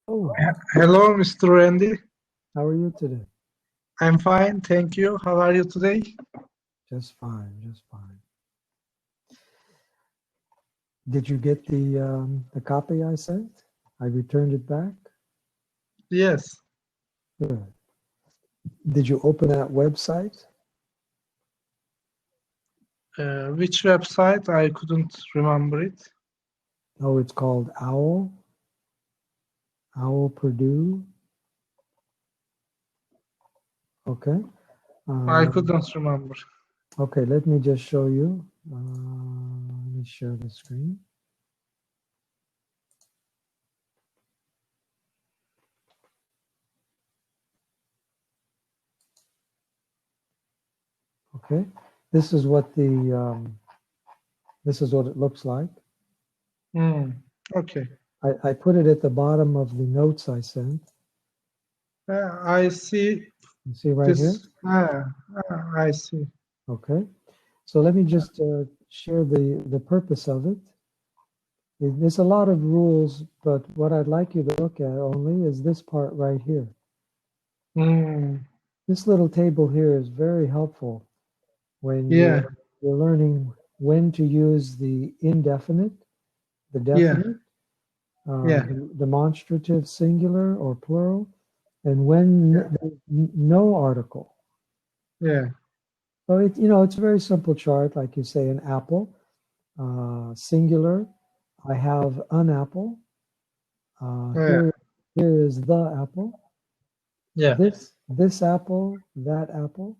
Oh, Hello, Mr. Randy. how are you today? I'm fine, thank you. How are you today? Just fine, just fine. Did you get the copy I sent? I returned it back. Yes. Good. Did you open that website? Which website? I couldn't remember it. Oh, it's called Owl. Owl Purdue. Okay. I couldn't remember. Okay, let me just show you. Let me share the screen. Okay, this is what this is what it looks like. Okay. I put it at the bottom of the notes I sent. I see. You see right This. here? I see. Okay, so let me just share the purpose of it. There's a lot of rules, but what I'd like you to look at only is this part right here. This little table here is very helpful when you're learning when to use the indefinite, the definite, demonstrative singular or plural, and when no article. Yeah. So it's a very simple chart, like you say, an apple, singular. I have an apple. Here is the apple. Yeah. This apple, that apple.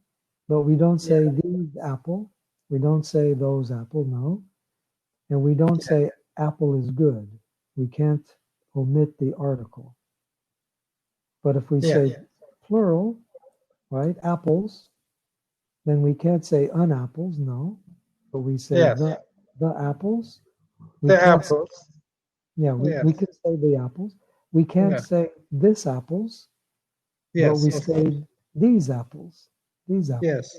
But we don't say these apple. We don't say those apple, no. And we don't say apple is good. We can't omit the article. But if we say plural, right, apples, then we can't say an apples, no. But we say the apples. We The can't apples. we can say the apples. We can't say this apples, but we say these apples. These apples.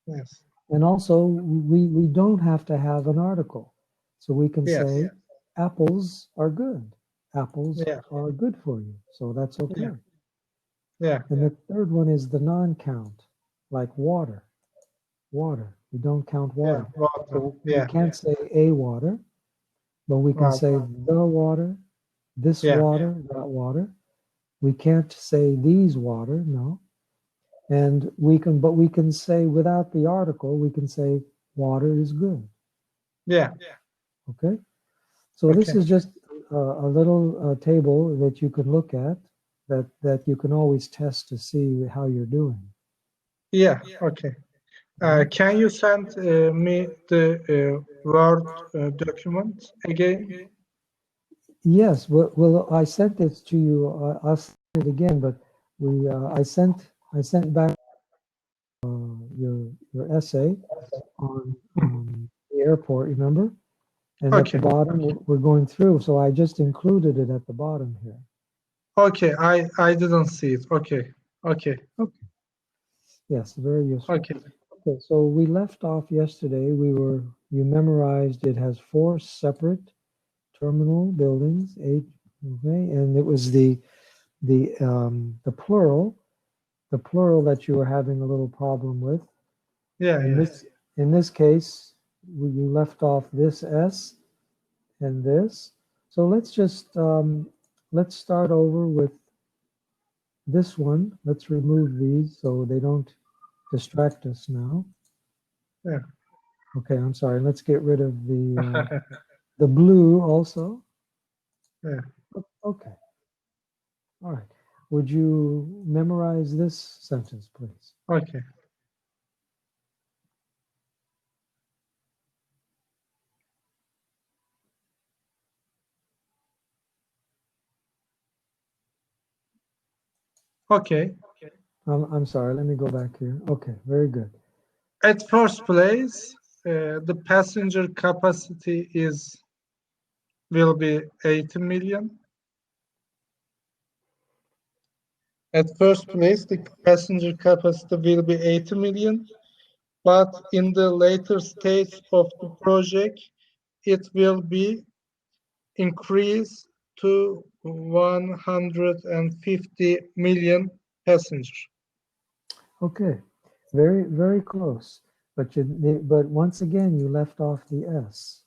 Yes. And also, we don't have to have an article. So we can say apples are good. Apples are good for you. So that's okay. And the third one is the non-count, like water. Water. We don't count water. So we can't say a water, but we can say the water, this water, that water. We can't say these water, no. And but we can say without the article, we can say water is good. Yeah. Okay. So this is just a little table that you can look at that you can always test to see how you're doing. Yeah. Okay. Can you send me the Word document again? Yes. Well, I sent this to you. I'll send it again, but I sent back your essay on the airport. Remember? And at the bottom, we're going through. So I just included it at the bottom here. Okay. I didn't see it. Okay. Yes, very useful. Okay. So we left off yesterday. You memorized it has 4 separate terminal buildings, 8. Okay, and it was the plural that you were having a little problem with. In this case, you left off this S and this. So let's just let's start over with this one. Let's remove these so they don't distract us now. Yeah. Okay, I'm sorry. Let's get rid of the the blue also. Yeah. Okay. All right. Would you memorize this sentence, please? Okay. Okay. I'm sorry. Let me go back here. Okay, very good. At first place, the passenger capacity will be 80 million. At first place, the passenger capacity will be 80 million, but in the later stage of the project, it will be increased to 150 million passengers. Okay, very, very close. But once again, you left off the S.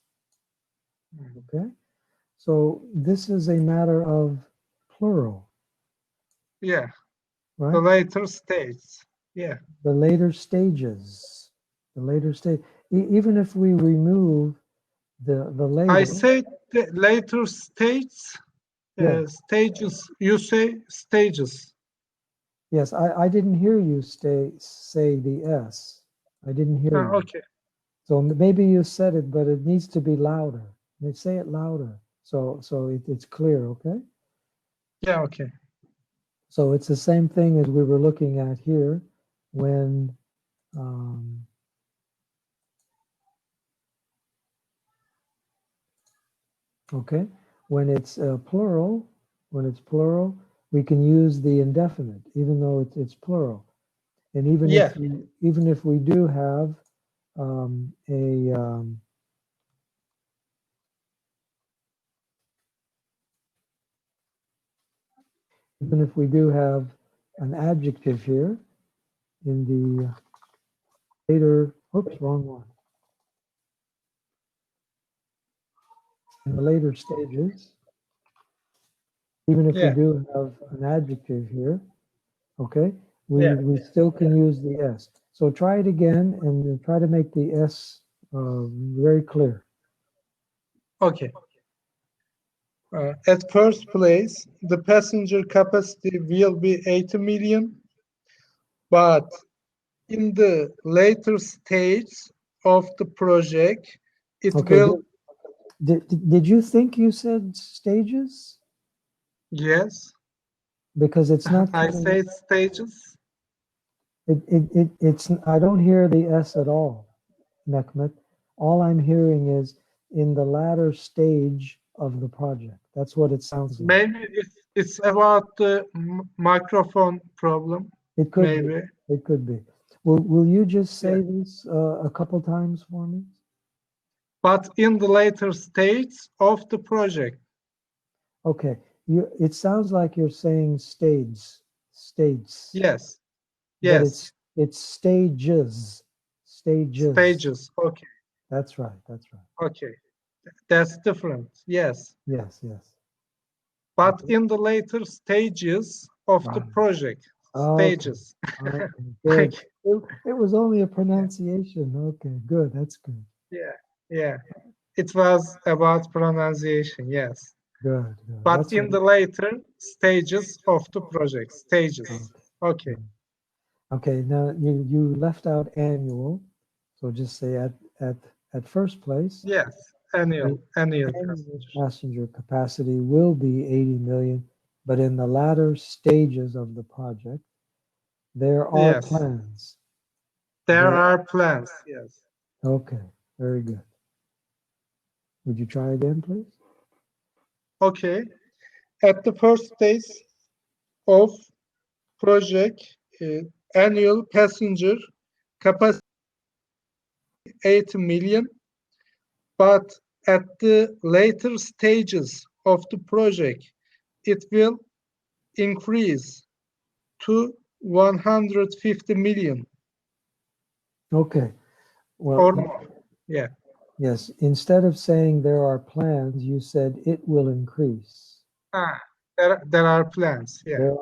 Okay, so this is a matter of plural. Yeah, right? The later stages. Yeah, the later stages. The later stage. Even if we remove the later. I say the later stages. Yeah. Stages. You say stages. Yes, I didn't hear you say the S. I didn't hear you. Okay. So maybe you said it, but it needs to be louder. They say it louder, so it's clear. Okay. Yeah. Okay. So it's the same thing as we were looking at here when okay, when it's plural, we can use the indefinite, even though it's plural. And even if we do have even if we do have an adjective here in the later, oops, wrong one. In the later stages, even if we do have an adjective here, okay, we still can use the S. So try it again and try to make the S very clear. Okay. At first place, the passenger capacity will be 80 million, but in the later stage of the project, it will. Did you think you said stages? Yes. Because it's not. I say stages. It's. I don't hear the S at all, Mehmet. All I'm hearing is in the latter stage of the project. That's what it sounds like. Maybe it's about the microphone problem. It could be. It could be. Will you just say this a couple times for me? But in the later stage of the project. Okay. It sounds like you're saying stages. Yes. But it's stages. Stages. Okay. That's right. Okay. That's different. Yes. Yes. But in the later stages of the project. Stages. Okay, good. It was only a pronunciation. Okay, good. That's good. Yeah. It was about pronunciation. Yes. Good. But in the later stages of the project. Stages. Okay. Okay. Now you left out annual, so just say at first place. Yes. Annual passenger capacity will be 80 million, but in the latter stages of the project, there are plans. There are plans. Yes. Okay. Very good. Would you try again, please? Okay. At the first stage of project, annual passenger capacity 8 million, but at the later stages of the project, it will increase to 150 million. Okay. Well, or more. Yeah. Yes. Instead of saying there are plans, you said it will increase. There are plans. Yeah.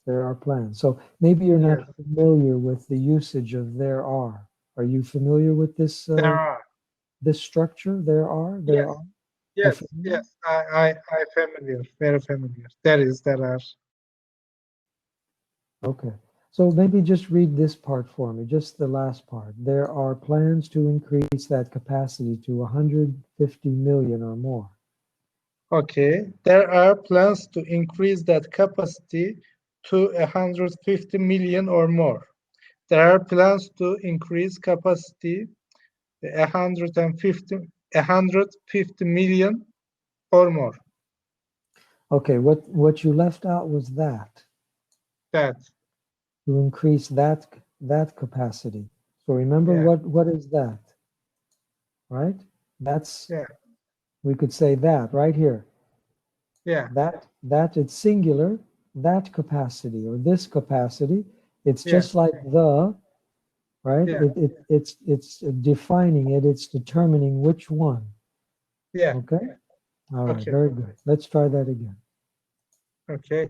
There are plans. So maybe you're not familiar with the usage of there are. Are you familiar with this? There are. This structure. There are. Yes. I familiar. Very familiar. There are. Okay. So maybe just read this part for me, just the last part. There are plans to increase that capacity to 150 million or more. Okay. There are plans to increase that capacity to 150 million or more. There are plans to increase capacity 150 million or more. Okay. What you left out was that. That. To increase that capacity. So remember what is that? Right? That's we could say that right here. Yeah. That it's singular, that capacity or this capacity. It's Yeah. just like the, right? Yeah. It's defining it. It's determining which one. Yeah. Okay. All right. Okay. Very good. Let's try that again. Okay.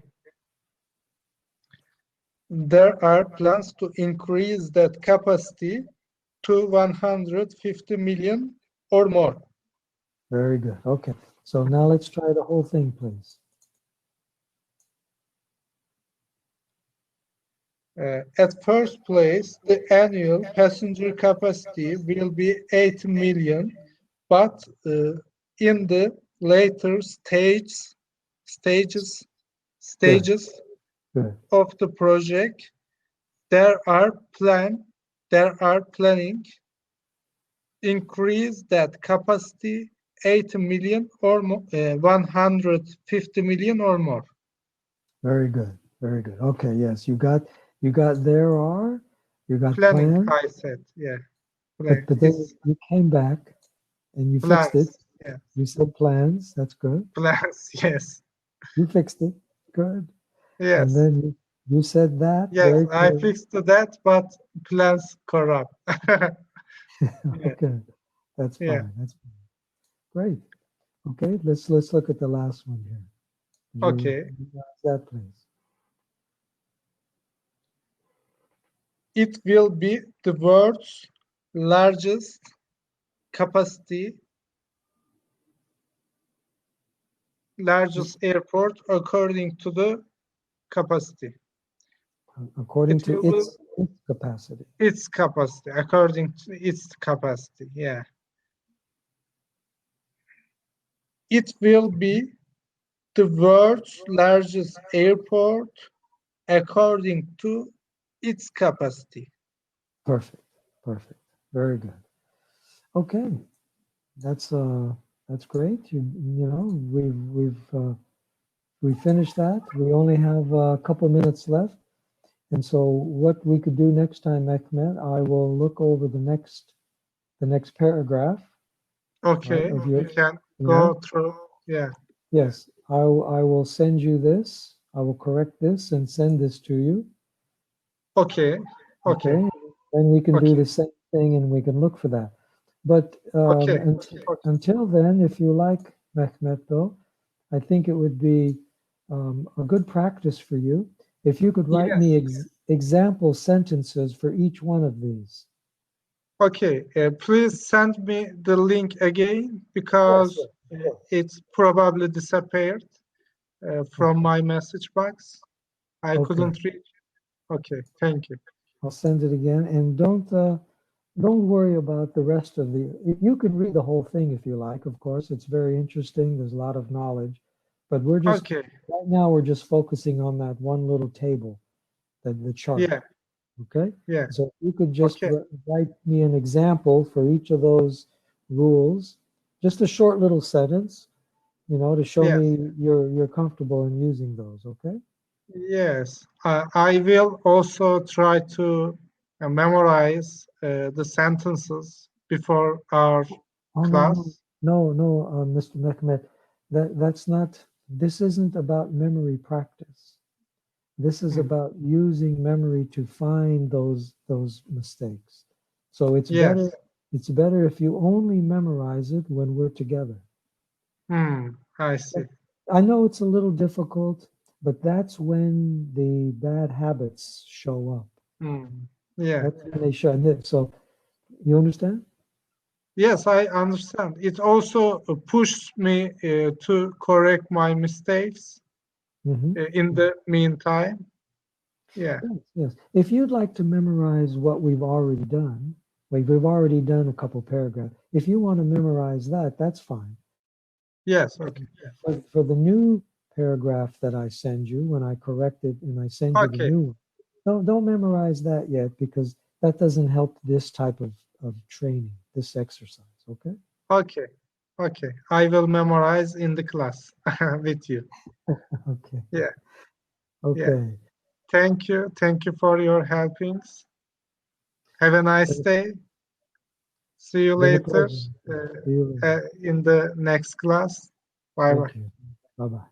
There are plans to increase that capacity to 150 million or more. Very good. Okay. So now let's try the whole thing, please. At first place, the annual passenger capacity will be 8 million, but in the later stages Good. Good. of the project, there are planning increase that capacity 8 million or more, 150 million or more. Very good. Very good. Okay. Yes, you got there are, you got Planning, plan, I said, yeah. but then It's you came back and you fixed it. plans, yeah. You said plans. That's good. Plans, yes. You fixed it. Good. And Yes. then you said that Yes, very I clearly. fixed that, but plans corrupt. Yeah. Okay. That's Yeah. fine. That's fine. Great. Okay. Let's look at the last one here. Could you Okay. memorize that, please? It will be the world's largest capacity, largest airport according to the capacity. According It to will be its capacity. its capacity, according to its capacity. Yeah. It will be the world's largest airport according to its capacity. Perfect. Perfect. Very good. Okay. That's great. You know, we finished that. We only have a couple minutes left. And so what we could do next time, Mehmet, I will look over the next paragraph, right, Okay, of you your, can yeah. go through. Yeah. Yes, I will send you this. I will correct this and send this to you. Okay. Okay. Okay. Then we can do Okay. the same thing and we can look for that. But Okay. until then, if you like, Mehmet, though, I think it would be a good practice for you if you could write me Yes. example sentences for each one of these. Okay. Please send me the link again Yes, because of course. it's probably disappeared from my message box. I Okay, couldn't reach. Okay. Thank you. I'll send it again, and don't worry about the rest of the. You can read the whole thing if you like. Of course, it's very interesting. There's a lot of knowledge, but we're just Okay. right now we're just focusing on that one little table, the chart. Yeah. Okay, Yeah. so if you could just Okay. write me an example for each of those rules, just a short little sentence, you know, to show Yes. me you're comfortable in using those. Okay. Yes. I will also try to memorize the sentences before our Oh class. no, Mr. Mehmet, that's not. This isn't about memory practice. This is Hmm. about using memory to find those mistakes. So Yes. it's better if you only memorize it when we're together. I see. I know it's a little difficult, but that's when the bad habits show up. Yeah. That's when they show. So you understand? Yes, I understand. It also pushes me to correct my mistakes Mm-hmm. in the meantime. Yeah. Yes, yes. If you'd like to memorize what we've already done, we've already done a couple paragraphs. If you want to memorize that, that's fine. Yes. Okay. For the new paragraph that I send you, when I correct it and I send you the Okay. new one, don't memorize that yet because that doesn't help this type of training, this exercise. Okay? Okay. Okay. I will memorize in the class with you. Okay. Yeah. Yeah. Okay. Thank you. Thank you for your helpings. Have a nice day. See you Been a later pleasure. See you later. in the next class. Bye bye. Thank you. Bye bye.